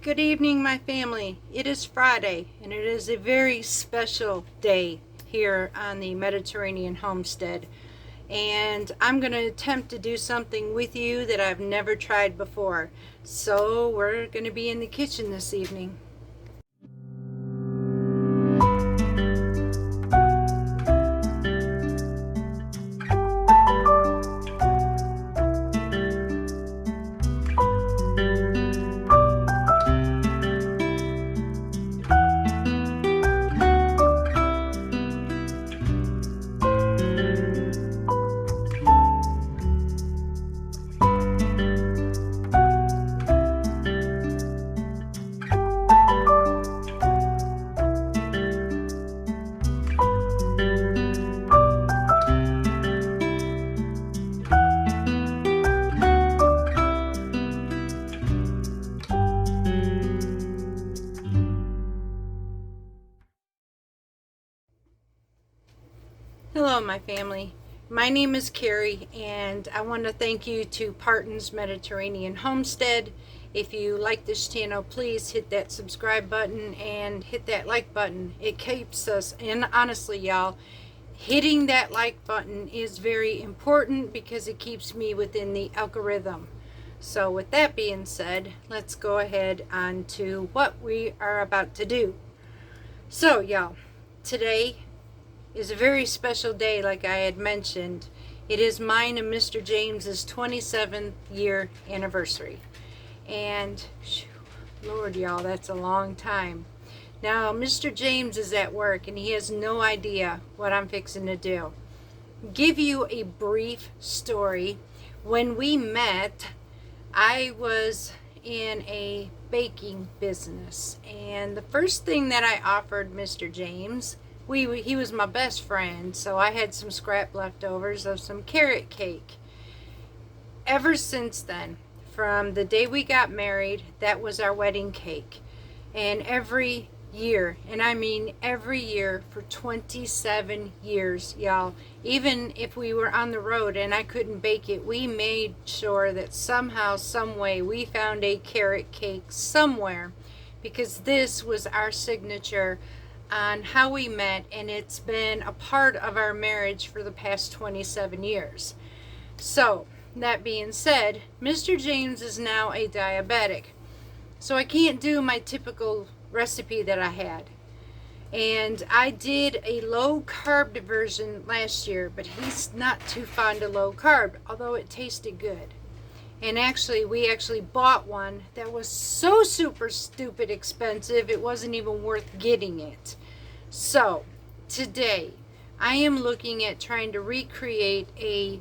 Good evening, my family. It is Friday, and it is a very special day here on the Mediterranean homestead. And I'm going to attempt to do something with you that I've never tried before. So we're going to be in the kitchen this evening. Hello, my family. My name is Carrie, and I want to thank you to Parton's Mediterranean Homestead. If you like this channel, please hit that subscribe button and hit that like button. It keeps us, and honestly, y'all, hitting that like button is very important because it keeps me within the algorithm. So with that being said, let's go ahead on to what we are about to do. So, y'all, today is a very special day, like I had mentioned. It is mine and Mr. James's 27th year anniversary. And Lord, y'all, that's a long time. Now, Mr. James is at work and he has no idea what I'm fixing to do. Give you a brief story. When we met, I was in a baking business, and the first thing that I offered Mr. James, he was my best friend, so I had some scrap leftovers of some carrot cake. Ever since then, from the day we got married, that was our wedding cake. And every year, and I mean every year for 27 years, y'all, even if we were on the road and I couldn't bake it, we made sure that somehow, some way, we found a carrot cake somewhere, because this was our signature on how we met, and it's been a part of our marriage for the past 27 years. So, that being said, Mr. James is now a diabetic, so I can't do my typical recipe that I had. And I did a low carb version last year, but he's not too fond of low carb, although it tasted good. And we actually bought one that was so super stupid expensive, it wasn't even worth getting it. So, today, I am looking at trying to recreate a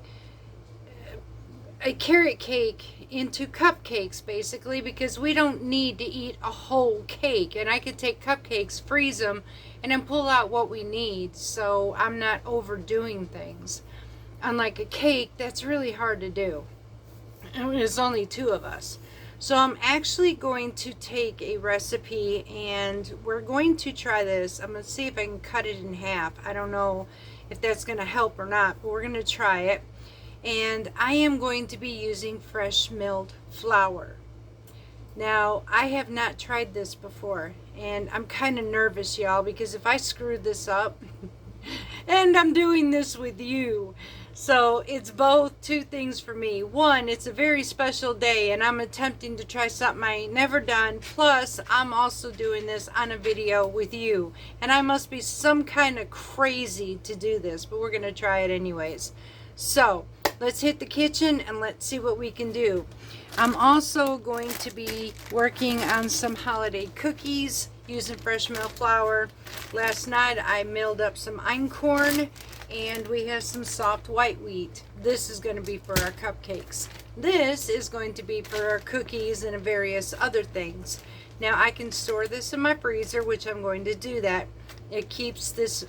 carrot cake into cupcakes, basically, because we don't need to eat a whole cake. And I could take cupcakes, freeze them, and then pull out what we need, so I'm not overdoing things. Unlike a cake, that's really hard to do. There's only two of us. So I'm actually going to take a recipe and we're going to try this. I'm going to see if I can cut it in half. I don't know if that's going to help or not, but we're going to try it. And I am going to be using fresh milled flour. Now, I have not tried this before, and I'm kind of nervous, y'all, because if I screw this up, and I'm doing this with you, so it's both two things for me. One, it's a very special day, and I'm attempting to try something I ain't never done. Plus, I'm also doing this on a video with you, and I must be some kind of crazy to do this, but we're going to try it anyways. So, let's hit the kitchen and let's see what we can do. I'm also going to be working on some holiday cookies using fresh milled flour. Last night I milled up some einkorn, and we have some soft white wheat. This is going to be for our cupcakes. This is going to be for our cookies and various other things. Now, I can store this in my freezer, which I'm going to do that. It keeps this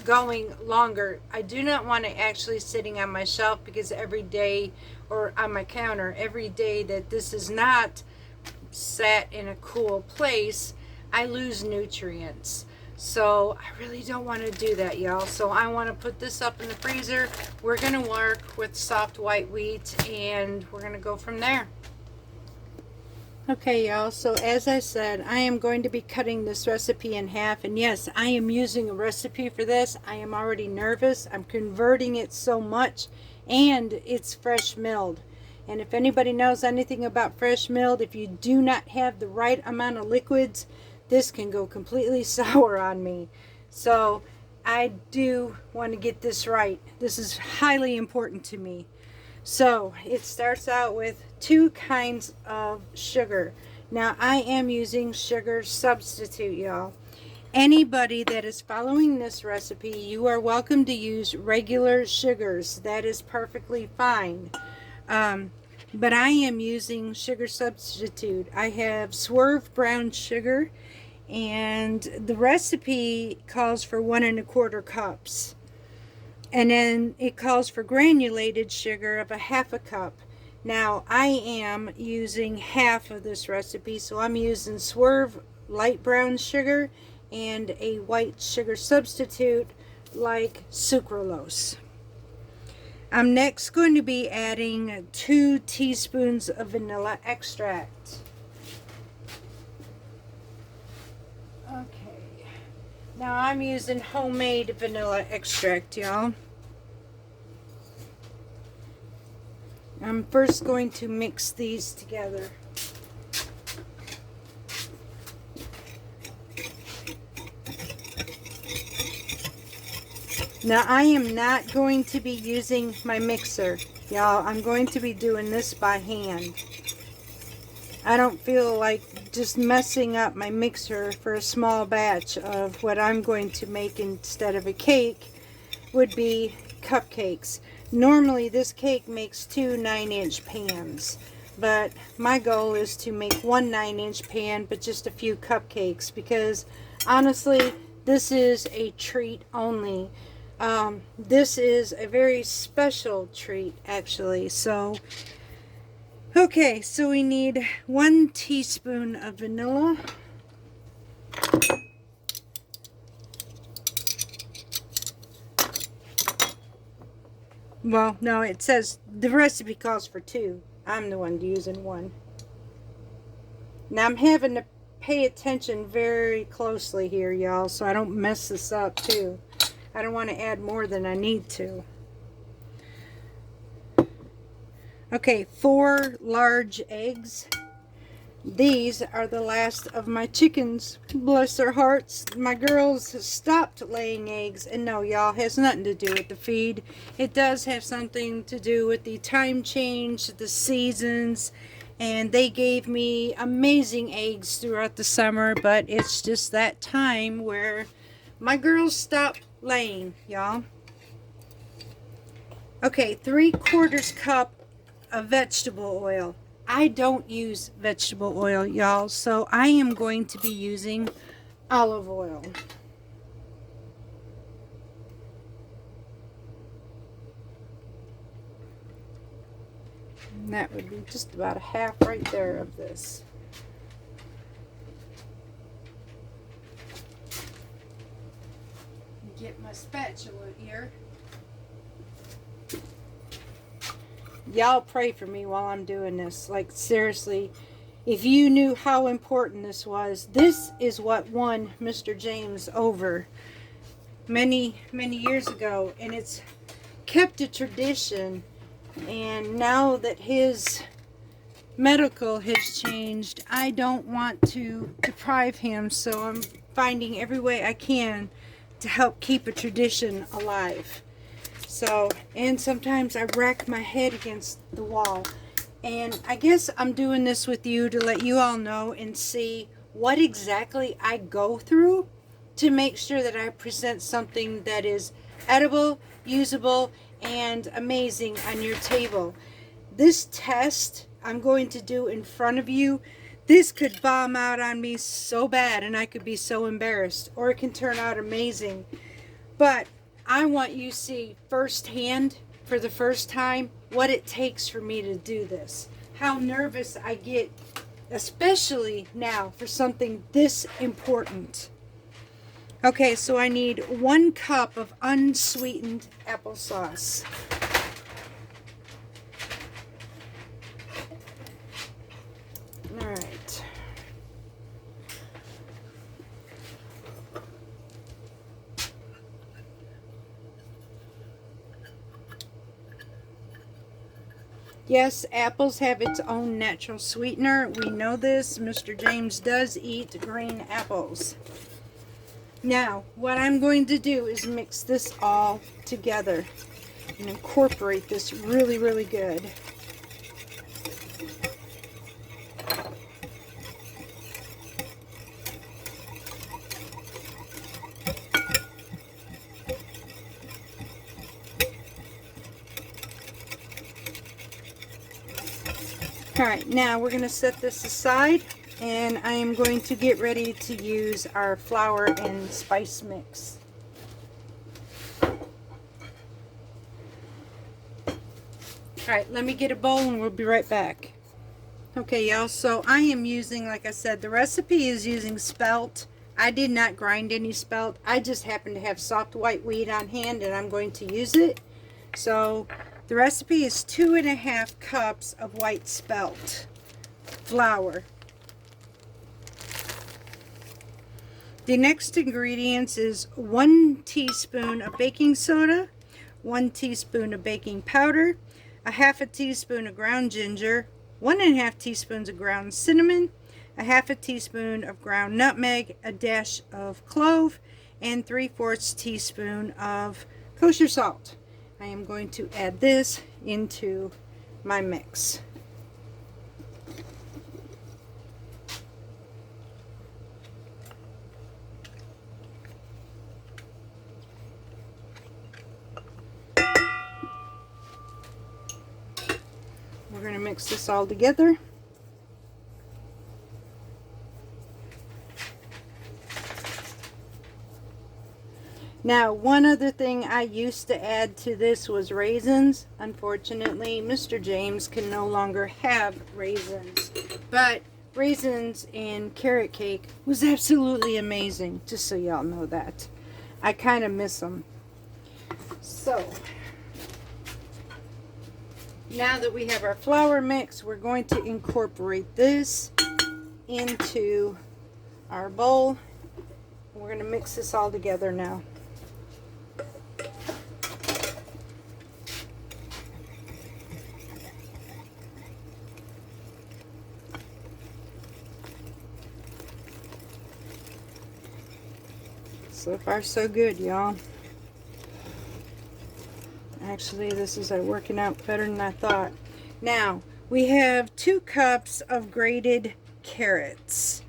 going longer. I do not want it actually sitting on my shelf, because every day, or on my counter, every day that this is not sat in a cool place, I lose nutrients. So I really don't want to do that, y'all. So I want to put this up in the freezer. We're going to work with soft white wheat, and we're going to go from there. Okay, y'all, so as I said, I am going to be cutting this recipe in half, and yes, I am using a recipe for this. I am already nervous. I'm converting it so much, and it's fresh milled. And if anybody knows anything about fresh milled, if you do not have the right amount of liquids, this can go completely sour on me. So I do want to get this right. This is highly important to me. So it starts out with 2 kinds of sugar. Now I am using sugar substitute, y'all. Anybody that is following this recipe, you are welcome to use regular sugars. That is perfectly fine. But I am using sugar substitute. I have Swerve brown sugar, and the recipe calls for 1 1/4 cups. And then it calls for granulated sugar of 1/2 cup. Now I am using half of this recipe, so I'm using Swerve light brown sugar and a white sugar substitute like sucralose. I'm next going to be adding 2 teaspoons of vanilla extract. Okay, now I'm using homemade vanilla extract, y'all. I'm first going to mix these together. Now I am not going to be using my mixer, y'all. I'm going to be doing this by hand. I don't feel like just messing up my mixer for a small batch of what I'm going to make instead of a cake would be cupcakes. Normally this cake makes 2 9-inch pans, but my goal is to make 1 9-inch pan but just a few cupcakes, because honestly this is a treat only. This is a very special treat actually. So okay, so we need 1 teaspoon of vanilla. Well, no, it says the recipe calls for 2. I'm the one using 1. Now I'm having to pay attention very closely here, y'all, so I don't mess this up too. I don't want to add more than I need to. Okay, 4 large eggs. These are the last of my chickens. Bless their hearts. My girls stopped laying eggs. And no, y'all, has nothing to do with the feed. It does have something to do with the time change, the seasons. And they gave me amazing eggs throughout the summer. But it's just that time where my girls stopped laying, y'all. Okay, 3/4 cup of vegetable oil. I don't use vegetable oil, y'all, so I am going to be using olive oil. And that would be just about a half right there of this. Get my spatula here. Y'all pray for me while I'm doing this. Like, seriously, if you knew how important this was, this is what won Mr. James over many years ago, and it's kept a tradition. And now that his medical has changed, I don't want to deprive him, so I'm finding every way I can to help keep a tradition alive. So, and sometimes I rack my head against the wall. And I guess I'm doing this with you to let you all know and see what exactly I go through to make sure that I present something that is edible, usable, and amazing on your table. This test I'm going to do in front of you, this could bomb out on me so bad and I could be so embarrassed, or it can turn out amazing. But I want you to see firsthand for the first time what it takes for me to do this. How nervous I get, especially now for something this important. Okay, so I need 1 cup of unsweetened applesauce. Alright. Yes, apples have its own natural sweetener. We know this. Mr. James does eat green apples. Now, what I'm going to do is mix this all together and incorporate this really, really good. Alright, now we're going to set this aside, and I am going to get ready to use our flour and spice mix. Alright, let me get a bowl and we'll be right back. Okay, y'all, so I am using, like I said, the recipe is using spelt. I did not grind any spelt. I just happen to have soft white wheat on hand and I'm going to use it. So the recipe is 2.5 cups of white spelt flour. The next ingredients is 1 teaspoon of baking soda, 1 teaspoon of baking powder, a 1/2 teaspoon of ground ginger, 1.5 teaspoons of ground cinnamon, a 1/2 teaspoon of ground nutmeg, a dash of clove, and 3/4 teaspoon of kosher salt. I am going to add this into my mix. We're going to mix this all together. Now, one other thing I used to add to this was raisins. Unfortunately, Mr. James can no longer have raisins. But raisins in carrot cake was absolutely amazing, just so y'all know that. I kind of miss them. So, now that we have our flour mix, we're going to incorporate this into our bowl. We're going to mix this all together now. So far so good, y'all. Actually, this is working out better than I thought. Now, we have 2 cups of grated carrots.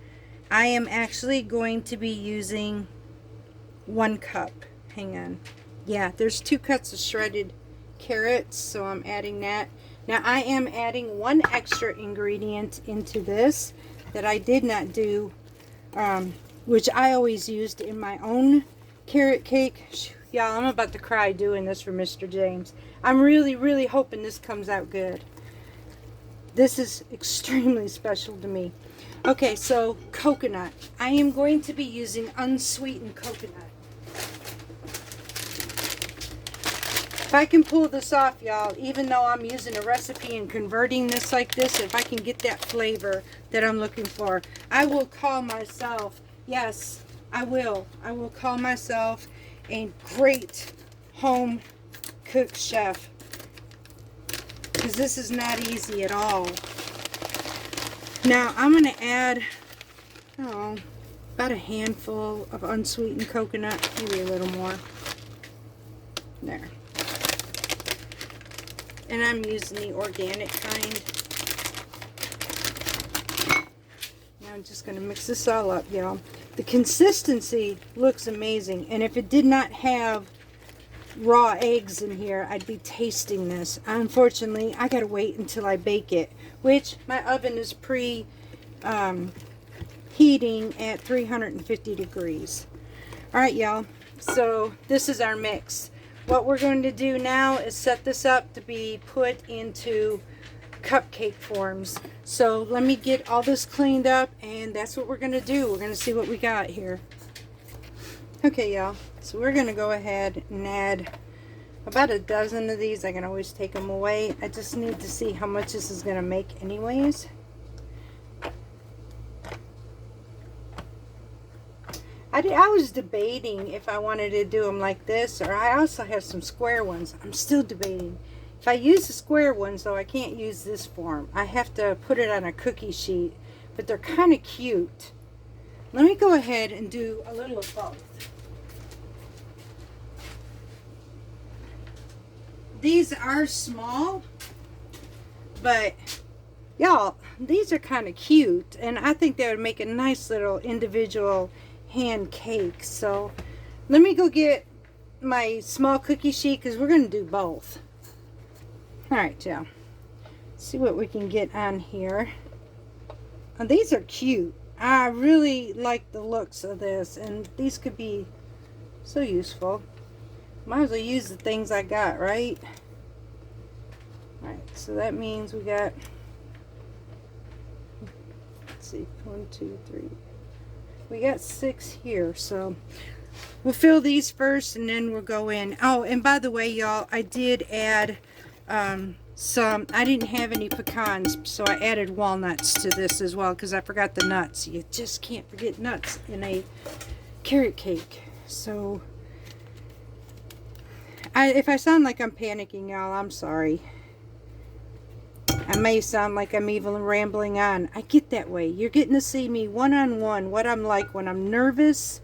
I am actually going to be using 1 cup. Hang on. Yeah, there's 2 cups of shredded carrots, so I'm adding that. Now, I am adding 1 extra ingredient into this that I did not do, which I always used in my own carrot cake. Y'all, I'm about to cry doing this for Mr. James. I'm really, really hoping this comes out good. This is extremely special to me. Okay, so coconut. I am going to be using unsweetened coconut. If I can pull this off, y'all, even though I'm using a recipe and converting this like this, if I can get that flavor that I'm looking for, I will call myself, yes, I will call myself a great home cook chef, because this is not easy at all. Now I'm going to add about a handful of unsweetened coconut, maybe a little more. There. And I'm using the organic kind. Now I'm just going to mix this all up, y'all. The consistency looks amazing, and if it did not have raw eggs in here, I'd be tasting this. Unfortunately, I gotta wait until I bake it, which my oven is heating at 350 degrees. Alright, y'all, so this is our mix. What we're going to do now is set this up to be put into cupcake forms. So let me get all this cleaned up, and that's what we're going to do. We're going to see what we got here. Okay, y'all, so we're going to go ahead and add about a dozen of these. I can always take them away. I just need to see how much this is going to make anyways. I was debating if I wanted to do them like this, or I also have some square ones. I'm still debating. If I use the square ones, though, I can't use this form. I have to put it on a cookie sheet, but they're kind of cute. Let me go ahead and do a little of both. These are small, but y'all, these are kind of cute, and I think they would make a nice little individual hand cake. So let me go get my small cookie sheet because we're going to do both. All right, y'all. See what we can get on here. These are cute. I really like the looks of this, and these could be so useful. Might as well use the things I got, right? All right, so that means we got, let's see, 1, 2, 3. We got 6 here, so we'll fill these first, and then we'll go in. Oh, and by the way, y'all, I did add some, I didn't have any pecans, so I added walnuts to this as well because I forgot the nuts. You just can't forget nuts in a carrot cake. So if I sound like I'm panicking, y'all, I'm sorry. I may sound like I'm even rambling on. I get that way. You're getting to see me one-on-one, what I'm like when I'm nervous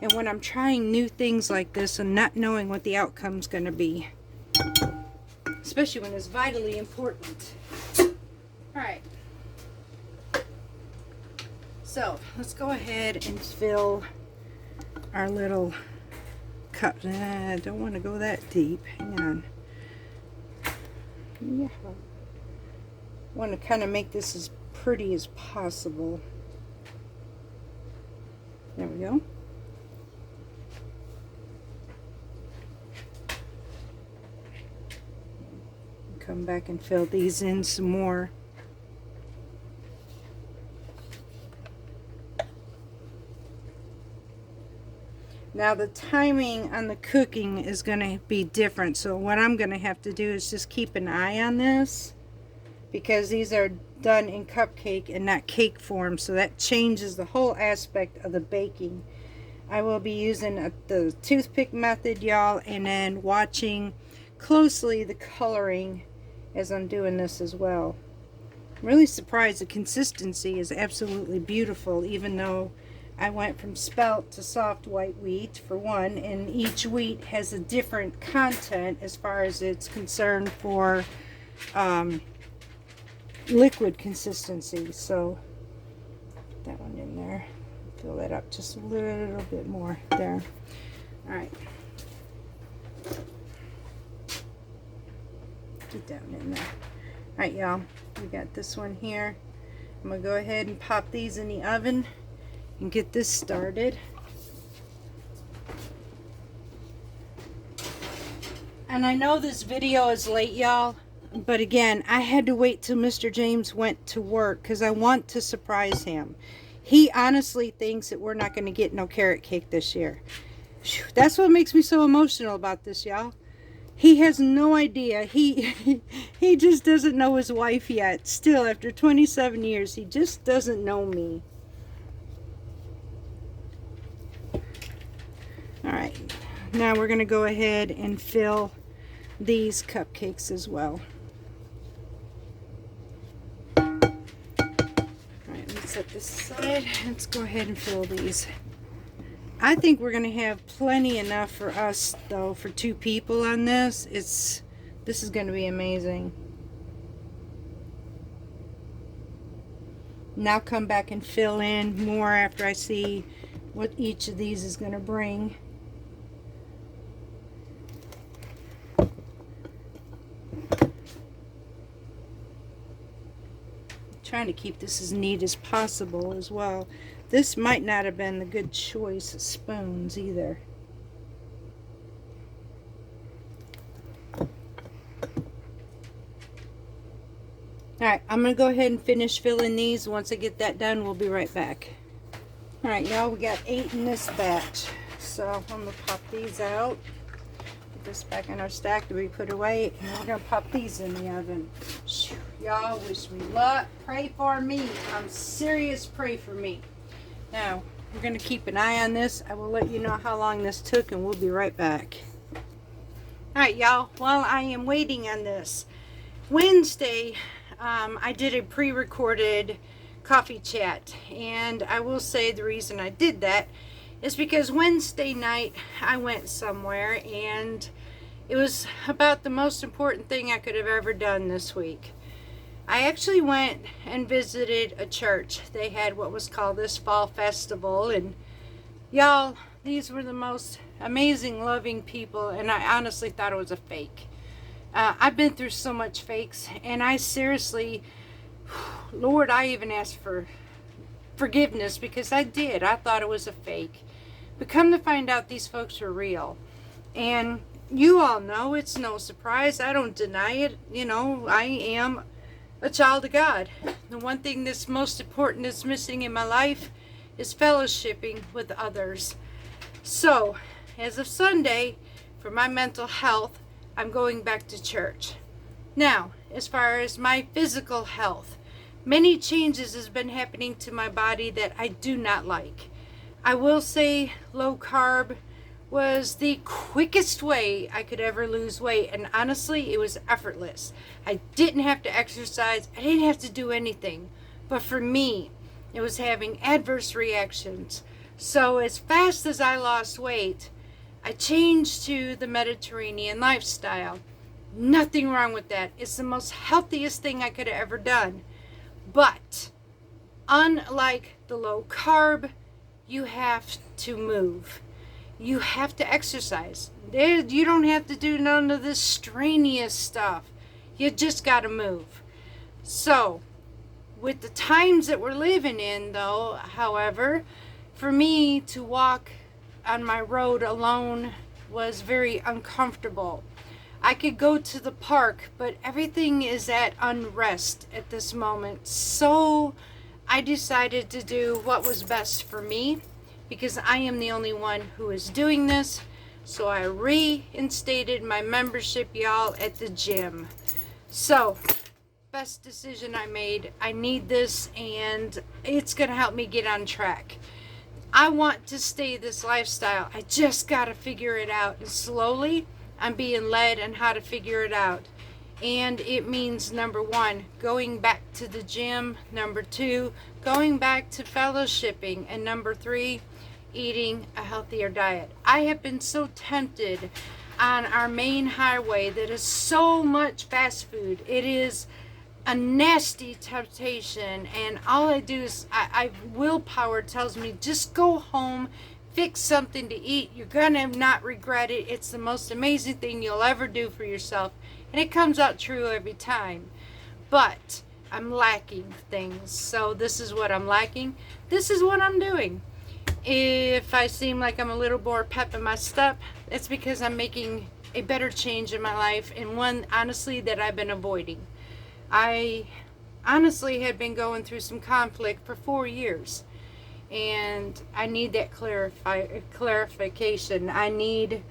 and when I'm trying new things like this and not knowing what the outcome's going to be. Especially when it's vitally important. Alright. So, let's go ahead and fill our little cup. I don't want to go that deep. Hang on. Yeah. I want to kind of make this as pretty as possible. There we go. Come back and fill these in some more. Now the timing on the cooking is going to be different, so what I'm going to have to do is just keep an eye on this, because these are done in cupcake and not cake form, so that changes the whole aspect of the baking. I will be using the toothpick method, y'all, and then watching closely the coloring as I'm doing this as well. I'm really surprised. The consistency is absolutely beautiful, even though I went from spelt to soft white wheat for one, and each wheat has a different content as far as it's concerned for liquid consistency. So put that one in there, fill that up just a little bit more there. All right, get down in there. All right, y'all, we got this one here. I'm gonna go ahead and pop these in the oven and get this started. And I know this video is late, y'all, but again, I had to wait till Mr. James went to work because I want to surprise him. He honestly thinks that we're not going to get no carrot cake this year. That's what makes me so emotional about this, y'all. He has no idea. He just doesn't know his wife yet. Still, after 27 years, he just doesn't know me. Alright, now we're going to go ahead and fill these cupcakes as well. Alright, let's set this aside. Let's go ahead and fill these. I think we're going to have plenty enough for us, though, for 2 people on this. This is going to be amazing. Now come back and fill in more after I see what each of these is going to bring. Trying to keep this as neat as possible as well. This might not have been the good choice of spoons either. Alright, I'm going to go ahead and finish filling these. Once I get that done, we'll be right back. Alright, y'all, we got 8 in this batch. So I'm going to pop these out. Put this back in our stack to be put away. And we're going to pop these in the oven. Y'all wish me luck. Pray for me. I'm serious. Pray for me. Now, we're going to keep an eye on this. I will let you know how long this took, and we'll be right back. Alright, y'all. While I am waiting on this, Wednesday, I did a pre-recorded coffee chat, and I will say the reason I did that is because Wednesday night I went somewhere, and it was about the most important thing I could have ever done this week. I actually went and visited a church. They had what was called this fall festival, and y'all, these were the most amazing, loving people, and I honestly thought it was a fake. I've been through so much fakes, and I seriously, Lord, I even asked for forgiveness because I did. I thought it was a fake. But come to find out, these folks were real. And you all know, it's no surprise. I don't deny it. You know, I am a child of God. The one thing that's most important that's missing in my life is fellowshipping with others. So, as of Sunday, for my mental health, I'm going back to church. Now, as far as my physical health, many changes has been happening to my body that I do not like. I will say low carb was the quickest way I could ever lose weight, and honestly, it was effortless. I didn't have to exercise, I didn't have to do anything, but for me, it was having adverse reactions. So as fast as I lost weight, I changed to the Mediterranean lifestyle. Nothing wrong with that. It's the most healthiest thing I could have ever done. But unlike the low carb, you have to move. You have to exercise. You don't have to do none of this strenuous stuff. You just got to move. So, with the times that we're living in, though, however, for me to walk on my road alone was very uncomfortable. I could go to the park, but everything is at unrest at this moment. So I decided to do what was best for me because I am the only one who is doing this. So I reinstated my membership, y'all, at the gym. So, best decision I made. I need this, and it's going to help me get on track. I want to stay this lifestyle. I just got to figure it out. And slowly, I'm being led on how to figure it out. And it means, number one, going back to the gym. Number two, going back to fellowshipping. And number three, eating a healthier diet. I have been so tempted on our main highway that is so much fast food. It is a nasty temptation, and all I do is I willpower tells me just go home, fix something to eat. You're gonna not regret it. It's the most amazing thing you'll ever do for yourself, and it comes out true every time. But I'm lacking things, so this is what I'm lacking. This is what I'm doing. If I seem like I'm a little more pep in my step, it's because I'm making a better change in my life, and one honestly that I've been avoiding. I honestly had been going through some conflict for 4 years, and I need that clarification. I need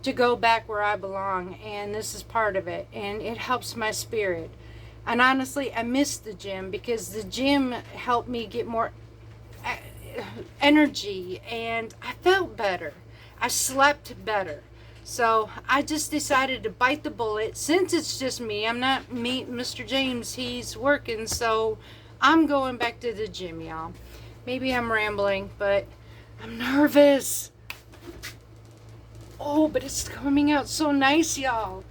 to go back where I belong, and this is part of it, and it helps my spirit. And honestly, I miss the gym because the gym helped me get more energy, and I felt better. I slept better. So I just decided to bite the bullet. Since it's just me, I'm not me, Mr. James, he's working, so I'm going back to the gym, y'all. Maybe I'm rambling, but I'm nervous. Oh, but it's coming out so nice, y'all.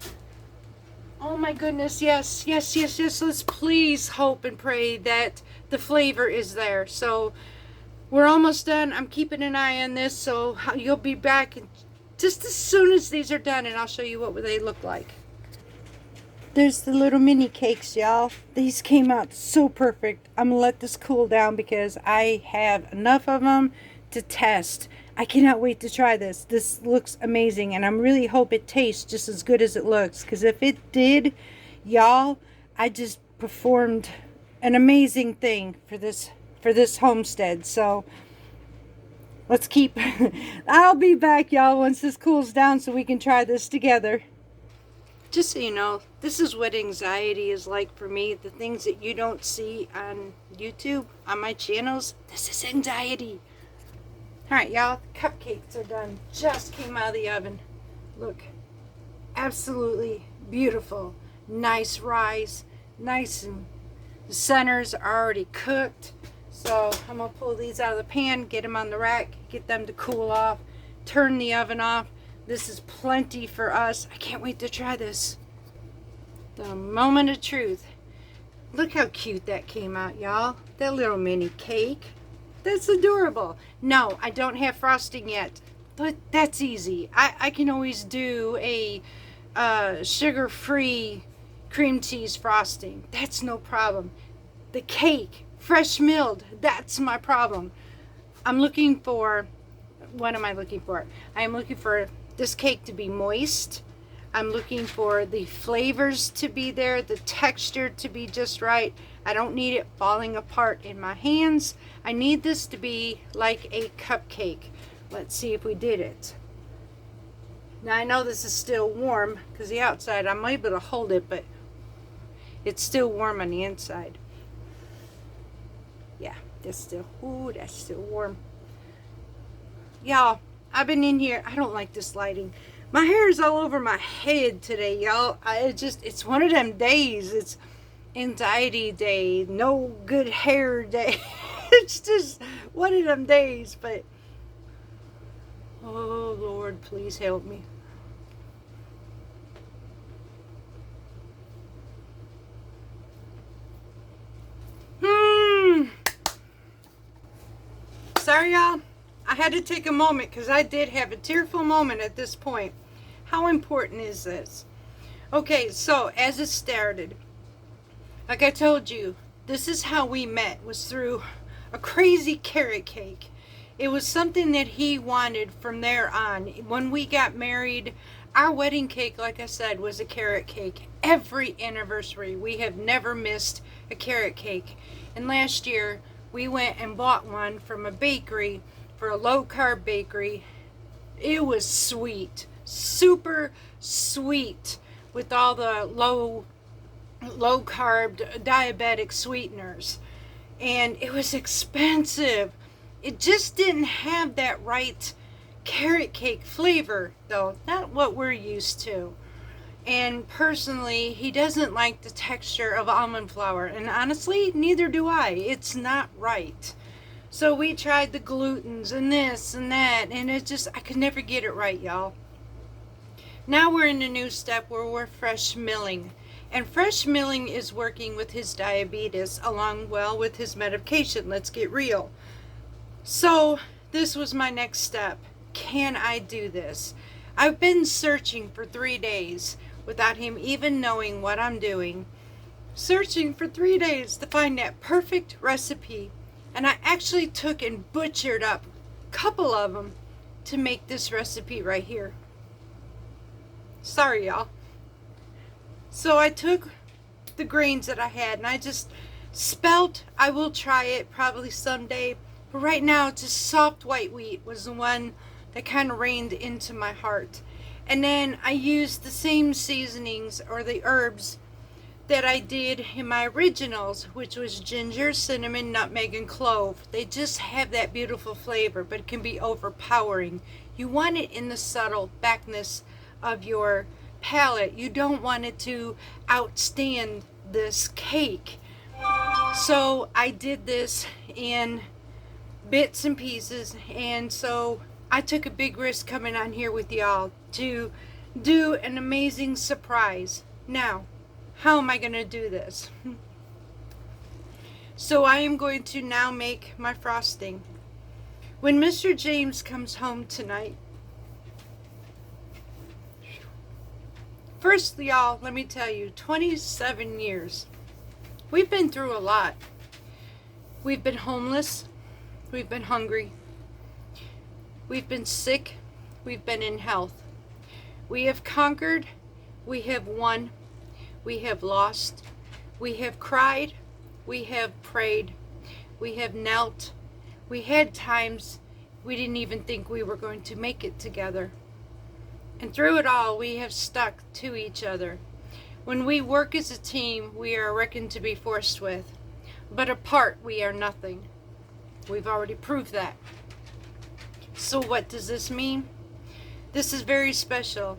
Oh my goodness, yes. Let's please hope and pray that the flavor is there. So we're almost done. I'm keeping an eye on this, so you'll be back just as soon as these are done, and I'll show you what they look like. There's the little mini cakes, y'all. These came out so perfect. I'm gonna let this cool down because I have enough of them to test. I cannot wait to try this. This looks amazing, and I really hope it tastes just as good as it looks, because if it did, y'all, I just performed an amazing thing for this homestead. So let's keep I'll be back, y'all, once this cools down so we can try this together. Just so you know, this is what anxiety is like for me. The things that you don't see on YouTube, on my channels, this is anxiety. Alright, y'all, cupcakes are done. Just came out of the oven. Look, absolutely beautiful. nice rise, nice, and the centers are already cooked. So I'm gonna pull these out of the pan, get them on the rack, get them to cool off, turn the oven off. This is plenty for us. I can't wait to try this. The moment of truth. Look how cute that came out, y'all. That little mini cake. That's adorable. No, I don't have frosting yet, but that's easy. I can always do a sugar-free cream cheese frosting. That's no problem. The cake, fresh milled, that's my problem. I'm looking for, what am I looking for? I am looking for this cake to be moist. I'm looking for the flavors to be there, the texture to be just right. I don't need it falling apart in my hands. I need this to be like a cupcake. Let's see if we did it. Now I know this is still warm because the outside, I'm able to hold it, but it's still warm on the inside. Yeah, that's still warm. Y'all, I've been in here. I don't like this lighting. My hair is all over my head today, y'all. It's one of them days. It's anxiety day, no good hair day. It's just one of them days, but oh Lord, please help me. Sorry, y'all. I had to take a moment because I did have a tearful moment at this point. How important is this? Okay, so as it started, like I told you, this is how we met, was through a crazy carrot cake. It was something that he wanted from there on. When we got married, our wedding cake, like I said, was a carrot cake. Every anniversary, we have never missed a carrot cake. And last year, we went and bought one from a bakery, for a low-carb bakery. It was sweet, super sweet, with all the low-carb diabetic sweeteners. And it was expensive. It just didn't have that right carrot cake flavor, though. Not what we're used to. And personally, he doesn't like the texture of almond flour. And honestly, neither do I. It's not right. So we tried the glutens and this and that, and it just, I could never get it right, y'all. Now we're in a new step where we're fresh milling. And fresh milling is working with his diabetes along well with his medication. Let's get real. So this was my next step. Can I do this? I've been searching for 3 days without him even knowing what I'm doing. Searching for 3 days to find that perfect recipe. And I actually took and butchered up a couple of them to make this recipe right here. Sorry, y'all. So I took the grains that I had and I just spelt. I will try it probably someday. But right now, just soft white wheat was the one that kind of reigned into my heart. And then I used the same seasonings or the herbs that I did in my originals, which was ginger, cinnamon, nutmeg, and clove. They just have that beautiful flavor, but it can be overpowering. You want it in the subtle backness of your palate. You don't want it to outstand this cake. So I did this in bits and pieces, and so I took a big risk coming on here with y'all to do an amazing surprise. Now, how am I going to do this? So I am going to now make my frosting. When Mr. James comes home tonight, first, y'all, let me tell you, 27 years. We've been through a lot. We've been homeless. We've been hungry. We've been sick. We've been in health. We have conquered. We have won. We have lost. We have cried. We have prayed. We have knelt. We had times we didn't even think we were going to make it together. And through it all, we have stuck to each other. When we work as a team, we are reckoned to be forced with. But apart, we are nothing. We've already proved that. So what does this mean? This is very special.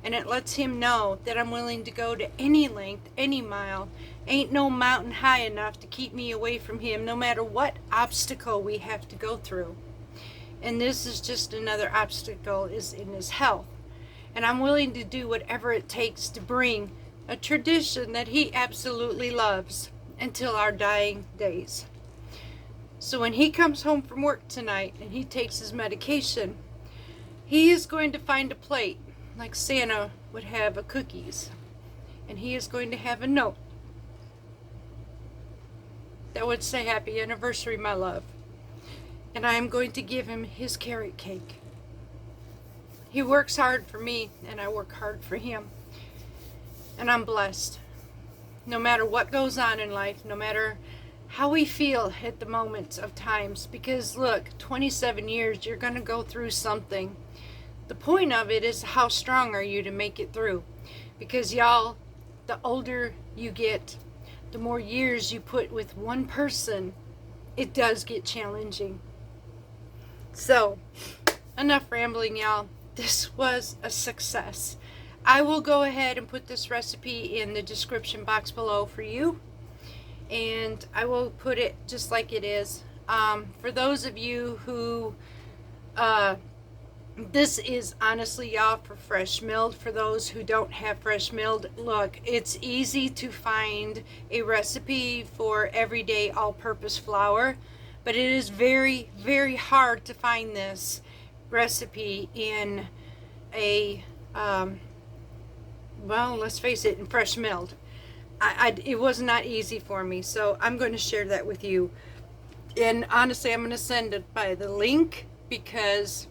And it lets him know that I'm willing to go to any length, any mile. Ain't no mountain high enough to keep me away from him, no matter what obstacle we have to go through. And this is just another obstacle, is in his health. And I'm willing to do whatever it takes to bring a tradition that he absolutely loves until our dying days. So when he comes home from work tonight and he takes his medication, he is going to find a plate like Santa would have a cookies. And he is going to have a note that would say, "Happy anniversary, my love." And I am going to give him his carrot cake. He works hard for me, and I work hard for him. And I'm blessed. No matter what goes on in life, no matter how we feel at the moments of times, because look, 27 years, you're going to go through something. The point of it is, how strong are you to make it through? Because y'all, the older you get, the more years you put with one person, it does get challenging. So, enough rambling, y'all. This was a success. I will go ahead and put this recipe in the description box below for you. And I will put it just like it is. For those of you who... this is honestly, y'all, for fresh milled. For those who don't have fresh milled, look, it's easy to find a recipe for everyday all-purpose flour, but it is very, very hard to find this recipe in a well, let's face it, in fresh milled. It was not easy for me, so I'm going to share that with you. And honestly, I'm going to send it by the link, because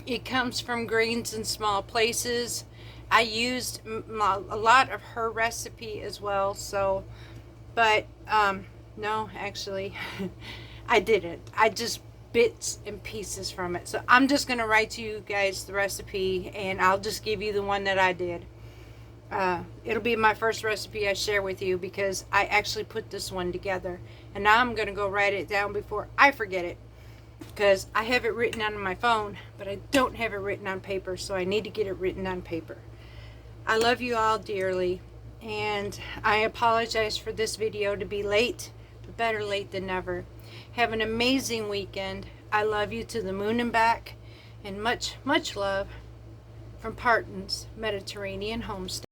it comes from Grains in Small Places. I used a lot of her recipe as well, so, but no, actually I didn't. I just bits and pieces from it. So I'm just going to write to you guys the recipe, and I'll just give you the one that I did. It'll be my first recipe I share with you, because I actually put this one together. And now I'm going to go write it down before I forget it, because I have it written on my phone, but I don't have it written on paper, so I need to get it written on paper. I love you all dearly, and I apologize for this video to be late, but better late than never. Have an amazing weekend. I love you to the moon and back, and much, much love from Parton's Mediterranean Homestead.